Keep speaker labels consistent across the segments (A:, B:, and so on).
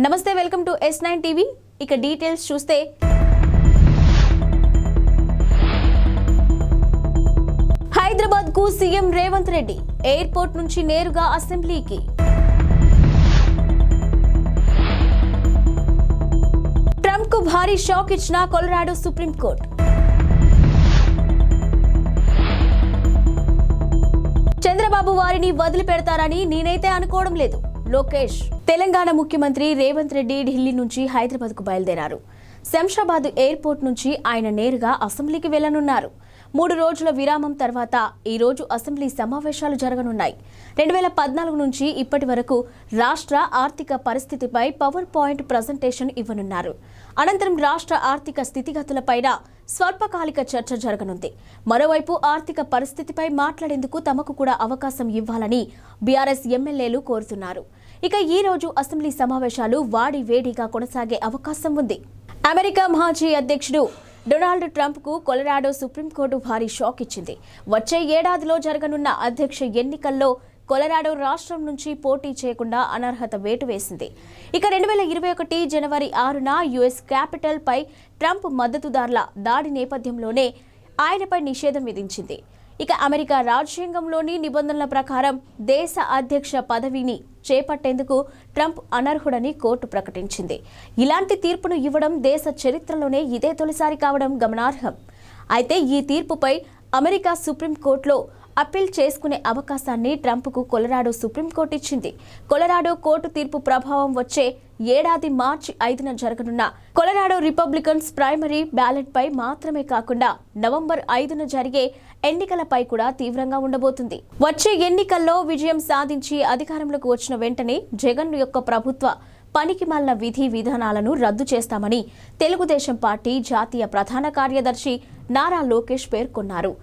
A: నమస్తే, welcome to S9 TV. ఇక details చూస్తే హైదరాబాద్ కు సీఎం రేవంత్ రెడ్డి ఎయిర్పోర్ట్ నుంచి నేరుగా అసెంబ్లీకి. ట్రంప్ కు భారీ షాక్ ఇచ్చిన కొలరాడో సుప్రీంకోర్టు. చంద్రబాబు వారిని వదిలిపెడతారని నేనైతే అనుకోవడం లేదు. లోకేష్. తెలంగాణ ముఖ్యమంత్రి రేవంత్ రెడ్డి ఢిల్లీ నుంచి హైదరాబాద్ కు బయలుదేరారు. శంషాబాద్ ఎయిర్పోర్ట్ నుంచి ఆయన నేరుగా అసెంబ్లీకి వెళ్లనున్నారు. 3 రోజుల విరామం తర్వాత ఈ రోజు అసెంబ్లీ సమావేశాలు జరగనున్నాయి. 2014 నుంచి ఇప్పటి వరకు రాష్ట్ర ఆర్థిక పరిస్థితిపై పవర్ పాయింట్ ప్రజెంటేషన్ ఇవ్వనున్నారు. అనంతరం రాష్ట్ర ఆర్థిక స్థితిగతులపైన స్వల్పకాలిక చర్చ జరగనుంది. మరోవైపు ఆర్థిక పరిస్థితిపై మాట్లాడేందుకు తమకు కూడా అవకాశం ఇవ్వాలని బీఆర్ఎస్ ఎమ్మెల్యేలు కోరుతున్నారు. ఇక ఈ రోజు అసెంబ్లీ సమావేశాలు వాడివేడిగా కొనసాగే అవకాశం ఉంది. అమెరికా మాజీ అధ్యక్షుడు డొనాల్డ్ ట్రంప్ కు కొలరాడో సుప్రీంకోర్టు భారీ షాక్ ఇచ్చింది. వచ్చే ఏడాదిలో జరగనున్న అధ్యక్ష ఎన్నికల్లో కొలరాడో రాష్ట్రం నుంచి పోటీ చేయకుండా అనర్హత వేటు వేసింది. ఇక 2021 జనవరి 6న యుఎస్ క్యాపిటల్ పై ట్రంప్ మద్దతుదారుల దాడి నేపథ్యంలోనే ఆయనపై నిషేధం విధించింది. ఇక అమెరికా రాజ్యాంగంలోని నిబంధనల ప్రకారం దేశ అధ్యక్ష పదవిని చేపట్టేందుకు ట్రంప్ అనర్హుడని కోర్టు ప్రకటించింది. ఇలాంటి తీర్పును ఇవ్వడం దేశ చరిత్రలోనే ఇదే తొలిసారి కావడం గమనార్హం. అయితే ఈ తీర్పుపై అమెరికా సుప్రీంకోర్టులో అప్పీల్ చేసుకునే అవకాశాన్ని ట్రంప్కు కొలరాడో సుప్రీంకోర్టు ఇచ్చింది. కొలరాడో కోర్టు తీర్పు ప్రభావం వచ్చే ఏడాది మార్చి 5న జరగనున్న కొలరాడో రిపబ్లికన్స్ ప్రైమరీ బ్యాలెట్ పై మాత్రమే కాకుండా నవంబర్ 5న జరిగే ఎన్నికలపై కూడా తీవ్రంగా ఉండబోతుంది. వచ్చే ఎన్నికల్లో విజయం సాధించి అధికారంలోకి వచ్చిన వెంటనే జగన్ యొక్క ప్రభుత్వ పనికిమాలిన విధి విధానాలను రద్దు చేస్తామని తెలుగుదేశం పార్టీ జాతీయ ప్రధాన కార్యదర్శి నారా లోకేష్ పేర్కొన్నారు.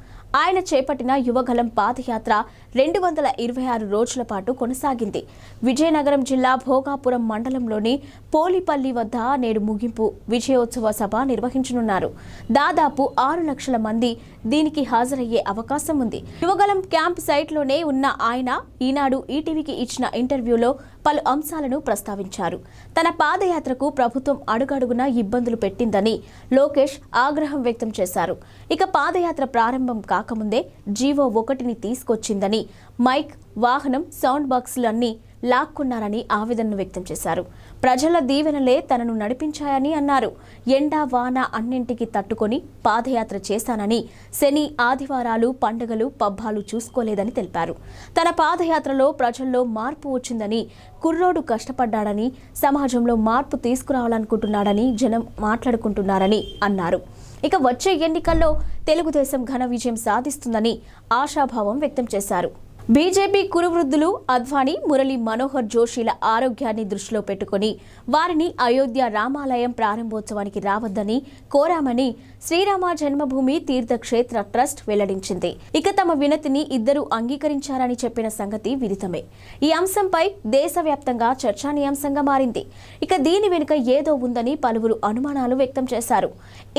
A: ఆయన చేపట్టిన యువగలం పాదయాత్ర 226 రోజుల పాటు కొనసాగింది. విజయనగరం జిల్లా భోగాపురం మండలంలోని పోలిపల్లి వద్ద నేడు ముగింపు విజయోత్సవ సభ నిర్వహించనున్నారు. దాదాపు 6 లక్షల మంది దీనికి హాజరయ్యే అవకాశం ఉంది. యువగలం క్యాంప్ సైట్లోనే ఉన్న ఆయన ఈనాడు ఈటీవీకి ఇచ్చిన ఇంటర్వ్యూలో పలు అంశాలను ప్రస్తావించారు. తన పాదయాత్రకు ప్రభుత్వం అడుగడుగునా ఇబ్బందులు పెట్టిందని లోకేష్ ఆగ్రహం వ్యక్తం చేశారు. ఇక పాదయాత్ర ప్రారంభం కాకముందే జీవో 1ని తీసుకొచ్చిందని, మైక్, వాహనం, సౌండ్ బాక్సులన్నీ లాక్కున్నారని ఆవేదన వ్యక్తం చేశారు. ప్రజల దీవెనలే తనను నడిపించాయని అన్నారు. ఎండా వాన అన్నింటికి తట్టుకొని పాదయాత్ర చేశానని, శని, ఆదివారాలు, పండుగలు, పబ్బాలు చూసుకోలేదని తెలిపారు. తన పాదయాత్రలో ప్రజల్లో మార్పు వచ్చిందని, కుర్రోడు కష్టపడ్డాడని, సమాజంలో మార్పు తీసుకురావాలనుకుంటున్నాడని జనం మాట్లాడుకుంటున్నారని అన్నారు. ఇక వచ్చే ఎన్నికల్లో తెలుగుదేశం ఘన విజయం సాధిస్తుందని ఆశాభావం వ్యక్తం చేశారు. బీజేపీ కురువృద్ధులు అద్వానీ, మురళీ మనోహర్ జోషిల ఆరోగ్యాన్ని దృష్టిలో పెట్టుకుని వారిని అయోధ్య రామాలయం ప్రారంభోత్సవానికి రావద్దని కోరామని శ్రీరామ జన్మభూమి తీర్థక్షేత్ర ట్రస్ట్ వెల్లడించింది. ఇక తమ వినతిని ఇద్దరు అంగీకరించారని చెప్పిన సంగతి విదితమే. ఈ అంశంపై దేశవ్యాప్తంగా చర్చానీయాంశంగా మారింది. ఇక దీని వెనుక ఏదో ఉందని పలువురు అనుమానాలు వ్యక్తం చేశారు.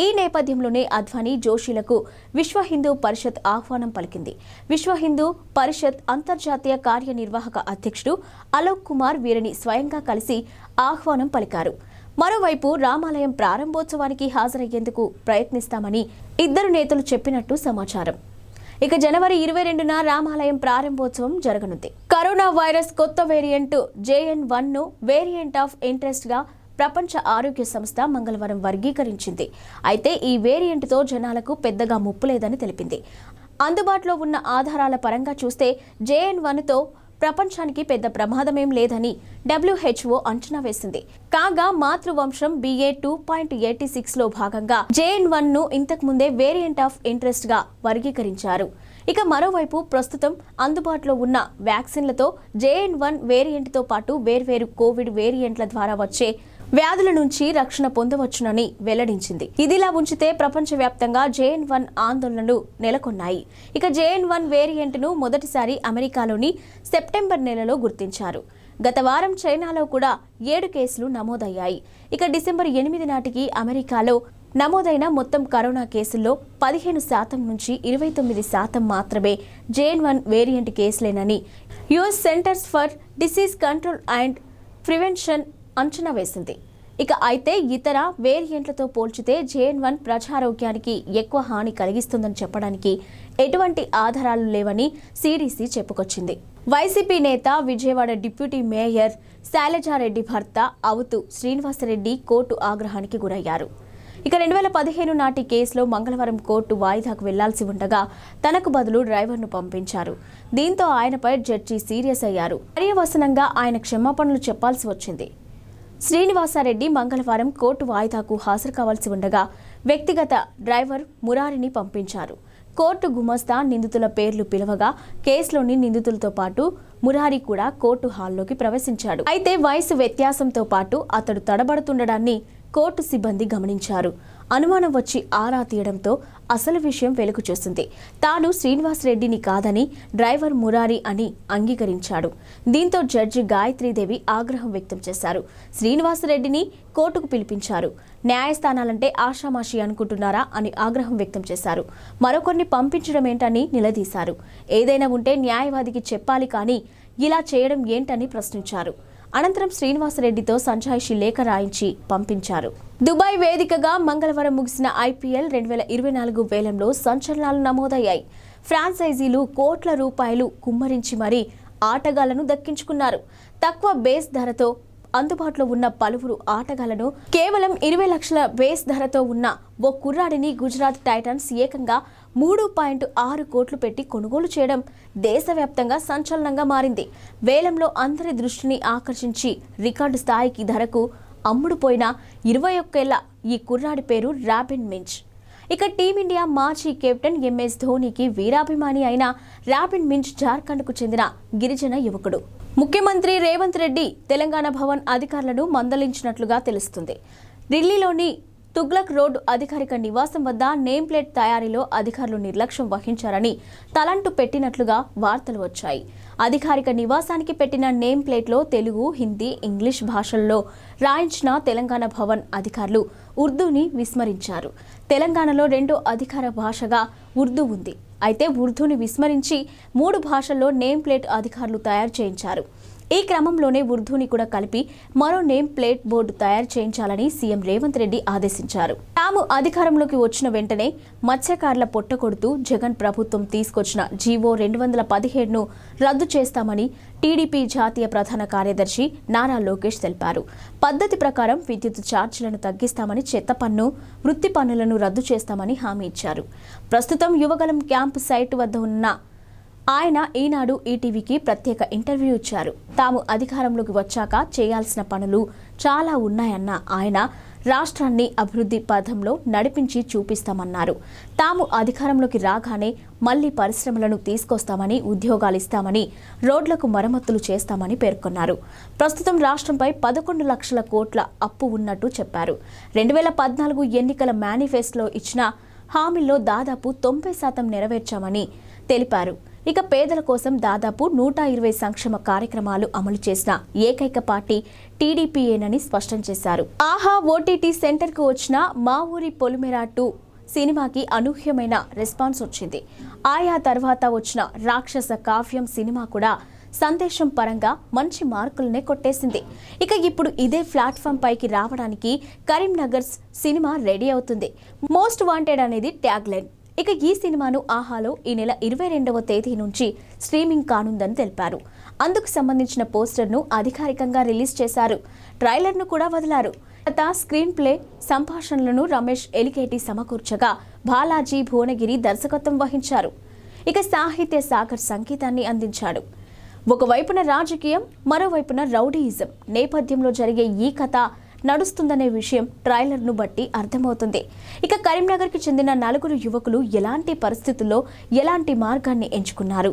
A: ఈ నేపథ్యంలోనే అద్వానీ, జోషిలకు విశ్వ హిందూ పరిషత్ ఆహ్వానం పలికింది. విశ్వ హిందూ పరిషత్ అంతర్జాతీయ కార్యనిర్వాహక అధ్యక్షుడు అలోక్ కుమార్ వీరిని స్వయంగా కలిసి ఆహ్వానం పలికారు. మరోవైపు రామాలయం ప్రారంభోత్సవానికి హాజరయ్యేందుకు ప్రయత్నిస్తామని ఇద్దరు నేతలు చెప్పినట్టు సమాచారం. ఇక జనవరి 22న రామాలయం ప్రారంభోత్సవం జరగనుంది. కరోనా వైరస్ కొత్త వేరియంట్ JN.1ను వేరియంట్ ఆఫ్ ఇంట్రెస్ట్ గా ప్రపంచ ఆరోగ్య సంస్థ మంగళవారం వర్గీకరించింది. అయితే ఈ వేరియంట్తో జనాలకు పెద్దగా ముప్పు లేదని తెలిపింది. అందుబాటులో ఉన్న ఆధారాల పరంగా చూస్తే JN.1తో ప్రపంచానికి పెద్ద ప్రమాదమేం లేదని WHO అంచనా వేసింది. కాగా మాతృవంశం BA.2.86లో భాగంగా JN.1ను ఇంతకుముందే వేరియంట్ ఆఫ్ ఇంట్రెస్ట్ గా వర్గీకరించారు. ఇక మరోవైపు ప్రస్తుతం అందుబాటులో ఉన్న వ్యాక్సిన్లతో JN.1 వేరియంట్తో పాటు వేర్వేరు కోవిడ్ వేరియంట్ల ద్వారా వచ్చే వ్యాధుల నుంచి రక్షణ పొందవచ్చునని వెల్లడించింది. ఇదిలా ఉంచితే ప్రపంచవ్యాప్తంగా JN.1 ఆందోళనలు నెలకొన్నాయి. ఇక JN.1 వేరియంట్ను మొదటిసారి అమెరికాలోని సెప్టెంబర్ నెలలో గుర్తించారు. గత వారం చైనాలో కూడా 7 కేసులు నమోదయ్యాయి. ఇక డిసెంబర్ 8 నాటికి అమెరికాలో నమోదైన మొత్తం కరోనా కేసుల్లో 15% నుంచి 29% మాత్రమే JN.1 వేరియంట్ కేసులేనని US Centers for disease control and prevention అంచనా వేసింది. అయితే ఇతర వేరియంట్లతో పోల్చితే JN.1 ప్రజారోగ్యానికి ఎక్కువ హాని కలిగిస్తుందని చెప్పడానికి ఎటువంటి ఆధారాలు లేవని CDC చెప్పుకొచ్చింది. వైసీపీ నేత, విజయవాడ డిప్యూటీ మేయర్ శైలజారెడ్డి భర్త అవుతు శ్రీనివాసరెడ్డి కోర్టు ఆగ్రహానికి గురయ్యారు. 2015 నాటి కేసులో మంగళవారం కోర్టు వాయిదాకు వెళ్లాల్సి ఉండగా తనకు బదులు డ్రైవర్ను పంపించారు. దీంతో ఆయనపై జడ్జి సీరియస్ అయ్యారు. పర్యవసనంగా ఆయన క్షమాపణలు చెప్పాల్సి వచ్చింది. శ్రీనివాసరెడ్డి మంగళవారం కోర్టు వాయిదాకు హాజరు కావాల్సి ఉండగా వ్యక్తిగత డ్రైవర్ మురారిని పంపించారు. కోర్టు గుమస్తా నిందితుల పేర్లు పిలవగా కేసులోని నిందితులతో పాటు మురారి కూడా కోర్టు హాల్లోకి ప్రవేశించాడు. అయితే వయసు వ్యత్యాసంతో పాటు అతడు తడబడుతుండడాన్ని కోర్టు సిబ్బంది గమనించారు. అనుమానం వచ్చి ఆరా తీయడంతో అసలు విషయం వెలుగు చూసింది. తాను శ్రీనివాసరెడ్డిని కాదని డ్రైవర్ మురారి అని అంగీకరించాడు. దీంతో జడ్జి గాయత్రీదేవి ఆగ్రహం వ్యక్తం చేశారు. శ్రీనివాసరెడ్డిని కోర్టుకు పిలిపించారు. న్యాయస్థానాలంటే ఆషామాషి అనుకుంటున్నారా అని ఆగ్రహం వ్యక్తం చేశారు. మరొకరిని పంపించడం ఏంటని నిలదీశారు. ఏదైనా ఉంటే న్యాయవాదికి చెప్పాలి కానీ ఇలా చేయడం ఏంటని ప్రశ్నించారు. అనంతరం శ్రీనివాసరెడ్డితో సంజాయిషి లేఖ రాయించి పంపించారు. దుబాయ్ వేదికగా మంగళవారం ముగిసిన IPL 2024 వేలంలో సంచలనాలు నమోదయ్యాయి. ఫ్రాంచైజీలు కోట్ల రూపాయలు కుమ్మరించి మరీ ఆటగాళ్లను దక్కించుకున్నారు. తక్కువ బేస్ ధరతో అందుబాటులో ఉన్న పలువురు ఆటగాళ్లను కేవలం 20 లక్షల బేస్ ధరతో ఉన్న ఓ కుర్రాడిని గుజరాత్ టైటన్స్ ఏకంగా 3.6 కోట్లు పెట్టి కొనుగోలు చేయడం దేశవ్యాప్తంగా సంచలనంగా మారింది. వేలంలో అందరి దృష్టిని ఆకర్షించి రికార్డు స్థాయికి ధరకు అమ్ముడుపోయిన 21 ఏళ్ల ఈ కుర్రాడి పేరు రాబిన్ మించ్. టీమిండియా మాజీ కెప్టెన్ MS ధోనీకి వీరాభిమాని అయిన రాబిన్ మించ్ జార్ఖండ్కు చెందిన గిరిజన యువకుడు. ముఖ్యమంత్రి రేవంత్ రెడ్డి తెలంగాణ భవన్ అధికారులను మందలించినట్లుగా తెలుస్తుంది. ఢిల్లీలోని తుగ్లక్ రోడ్ అధికారిక నివాసం వద్ద నేమ్ ప్లేట్ తయారీలో అధికారులు నిర్లక్ష్యం వహించారని తలంటు పెట్టినట్లుగా వార్తలు వచ్చాయి. అధికారిక నివాసానికి పెట్టిన నేమ్ ప్లేట్లో తెలుగు, హిందీ, ఇంగ్లీష్ భాషల్లో రాయించిన తెలంగాణ భవన్ అధికారులు ఉర్దూని విస్మరించారు. తెలంగాణలో రెండో అధికార భాషగా ఉర్దూ ఉంది. అయితే ఉర్దూని విస్మరించి 3 భాషల్లో నేమ్ ప్లేట్ అధికారులు తయారు చేయించారు. ఈ క్రమంలోనే ఉర్దూని కూడా కలిపి మరో నేమ్ ప్లేట్ బోర్డు తయారు చేయించాలని సీఎం రేవంత్ రెడ్డి ఆదేశించారు. తాము అధికారంలోకి వచ్చిన వెంటనే మత్స్యకారుల పొట్టకొడుతూ జగన్ ప్రభుత్వం తీసుకొచ్చిన జీవో 217ను రద్దు చేస్తామని టీడీపీ జాతీయ ప్రధాన కార్యదర్శి నారా లోకేష్ తెలిపారు. పద్ధతి ప్రకారం విద్యుత్ ఛార్జీలను తగ్గిస్తామని, చెత్త పన్ను, వృత్తి పన్నులను రద్దు చేస్తామని హామీ ఇచ్చారు. ప్రస్తుతం యువగలం క్యాంపు సైట్ వద్ద ఉన్న ఆయన ఈనాడు ఈటీవీకి ప్రత్యేక ఇంటర్వ్యూ ఇచ్చారు. తాము అధికారంలోకి వచ్చాక చేయాల్సిన పనులు చాలా ఉన్నాయన్న ఆయన రాష్ట్రాన్ని అభివృద్ధి పథంలో నడిపించి చూపిస్తామన్నారు. తాము అధికారంలోకి రాగానే మళ్లీ పరిశ్రమలను తీసుకొస్తామని, ఉద్యోగాలు ఇస్తామని, రోడ్లకు మరమ్మతులు చేస్తామని పేర్కొన్నారు. ప్రస్తుతం రాష్ట్రంపై 11 లక్షల కోట్ల అప్పు ఉన్నట్టు చెప్పారు. 2014 ఎన్నికల మేనిఫెస్టోలో ఇచ్చిన హామీల్లో దాదాపు 90% నెరవేర్చామని తెలిపారు. పేదల కోసం దాదాపు 120 సంక్షేమ కార్యక్రమాలు అమలు చేసిన ఏకైక పార్టీ టీడీపీయేనని స్పష్టం చేశారు. ఆహా OTT సెంటర్కు వచ్చిన మా ఊరి పొలిమేర 2 సినిమాకి అనూహ్యమైన రెస్పాన్స్ వచ్చింది. ఆయా తర్వాత వచ్చిన రాక్షస కావ్యం సినిమా కూడా సందేశం పరంగా మంచి మార్కులనే కొట్టేసింది. ఇప్పుడు ఇదే ప్లాట్ఫామ్ పైకి రావడానికి కరీంనగర్ సినిమా రెడీ అవుతుంది. మోస్ట్ వాంటెడ్ అనేది ట్యాగ్ లైన్. ఈ సినిమాను ఆహాలో ఈ నెల 22వ తేదీ నుంచి స్ట్రీమింగ్ కానుందని తెలిపారు. అందుకు సంబంధించిన పోస్టర్ను అధికారికంగా రిలీజ్ చేశారు. ట్రైలర్ను కూడా వదిలారు. స్క్రీన్ ప్లే, సంభాషణలను రమేష్ ఎలికేటి సమకూర్చగా బాలాజీ భువనగిరి దర్శకత్వం వహించారు. సాహిత్య సాగర్ సంగీతాన్ని అందించాడు. ఒకవైపున రాజకీయం, మరోవైపున రౌడీయిజం నేపథ్యంలో జరిగే ఈ కథ నడుస్తుందనే విషయం ట్రైలర్ను బట్టి అర్థమవుతుంది. కరీంనగర్కి చెందిన 4 యువకులు ఎలాంటి పరిస్థితుల్లో ఎలాంటి మార్గాన్ని ఎంచుకున్నారు,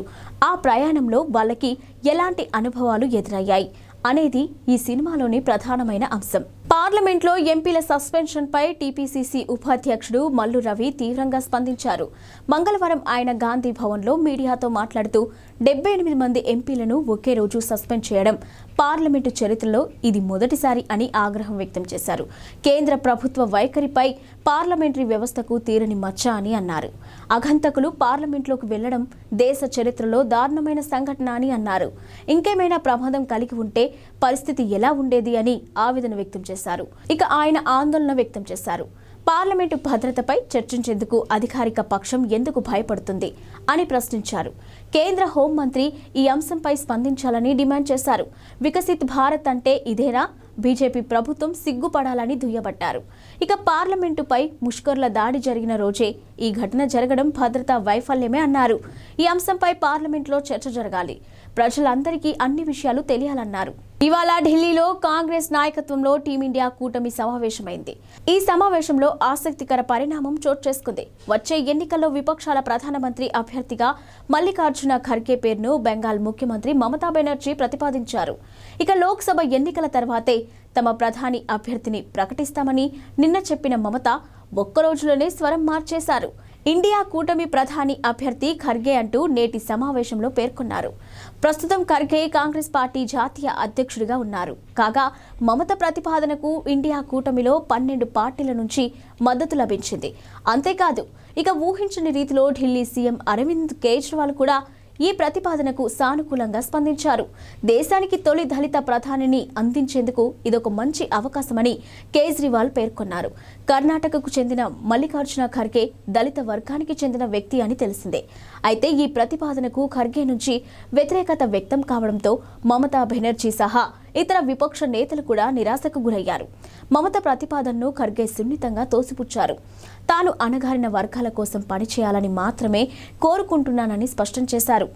A: ఆ ప్రయాణంలో వాళ్ళకి ఎలాంటి అనుభవాలు ఎదురయ్యాయి అనేది ఈ సినిమాలోని ప్రధానమైన అంశం. పార్లమెంట్లో ఎంపీల సస్పెన్షన్పై టీపీసీసీ ఉపాధ్యక్షుడు మల్లు రవి తీవ్రంగా స్పందించారు. మంగళవారం ఆయన గాంధీ భవన్లో మీడియాతో మాట్లాడుతూ 78 మంది ఎంపీలను ఒకే రోజు సస్పెండ్ చేయడం పార్లమెంటు చరిత్రలో ఇది మొదటిసారి అని ఆగ్రహం వ్యక్తం చేశారు. కేంద్ర ప్రభుత్వ వైఖరిపై పార్లమెంటరీ వ్యవస్థకు తీరని మచ్చ అని అన్నారు. అఘంతకులు పార్లమెంట్లోకి వెళ్లడం దేశ చరిత్రలో దారుణమైన సంఘటన అని అన్నారు. ఇంకేమైనా ప్రమాదం కలిగి ఉంటే పరిస్థితి ఎలా ఉండేది అని ఆవేదన వ్యక్తం చేశారు. ఇక ఆయన ఆందోళన వ్యక్తం చేశారు. పార్లమెంటు భద్రతపై చర్చించేందుకు అధికారిక పక్షం ఎందుకు భయపడుతుంది అని ప్రశ్నించారు. కేంద్ర హోంమంత్రి ఈ అంశంపై స్పందించాలని డిమాండ్ చేశారు. వికసిత్ భారత్ అంటే ఇదేనా? బీజేపీ ప్రభుత్వం సిగ్గుపడాలని దుయ్యబట్టారు. ఇక పార్లమెంటుపై ముష్కర్ల దాడి జరిగిన రోజే ఈ ఘటన జరగడం భద్రతా వైఫల్యమే అన్నారు. ఈ అంశంపై పార్లమెంట్లో చర్చ జరగాలి. ప్రజలందరికీ అన్ని విషయాలు తెలియాలన్నారు. ఇవాళ ఢిల్లీలో కాంగ్రెస్ నాయకత్వంలో టీమిండియా కూటమి సమావేశమైంది. ఈ సమావేశంలో ఆసక్తికర పరిణామం చోటు చేసుకుంది. వచ్చే ఎన్నికల్లో విపక్షాల ప్రధానమంత్రి అభ్యర్థిగా మల్లికార్జున ఖర్గే పేరును బెంగాల్ ముఖ్యమంత్రి మమతా బెనర్జీ ప్రతిపాదించారు. ఇక లోక్సభ ఎన్నికల తర్వాతే తమ ప్రధాని అభ్యర్థిని ప్రకటిస్తామని నిన్న చెప్పిన మమత ఒక్కరోజులోనే స్వరం మార్చేశారు. ఇండియా కూటమి ప్రధాని అభ్యర్థి ఖర్గే అంటూ నేటి సమావేశంలో పేర్కొన్నారు. ప్రస్తుతం ఖర్గే కాంగ్రెస్ పార్టీ జాతీయ అధ్యక్షుడిగా ఉన్నారు. కాగా మమత ప్రతిపాదనకు ఇండియా కూటమిలో 12 పార్టీల నుంచి మద్దతు లభించింది. అంతేకాదు ఇక ఊహించని రీతిలో ఢిల్లీ సీఎం అరవింద్ కేజ్రీవాల్ కూడా ఈ ప్రతిపాదనకు సానుకూలంగా స్పందించారు. దేశానికి తొలి దళిత ప్రధానిని అందించేందుకు ఇదొక మంచి అవకాశమని కేజ్రీవాల్ పేర్కొన్నారు. కర్ణాటకకు చెందిన మల్లికార్జున ఖర్గే దళిత వర్గానికి చెందిన వ్యక్తి అని తెలిసిందే. అయితే ఈ ప్రతిపాదనకు ఖర్గే నుంచి వ్యతిరేకత వ్యక్తం కావడంతో మమతా బెనర్జీ సహా ఇతర విపక్ష నేతలు కూడా నిరాశకు గురయ్యారు. మమత ప్రతిపాదనను ఖర్గే సున్నితంగా తోసిపుచ్చారు. తాను అణగారిన వర్గాల కోసం పనిచేయాలని మాత్రమే కోరుకుంటున్నానని స్పష్టం చేశారు.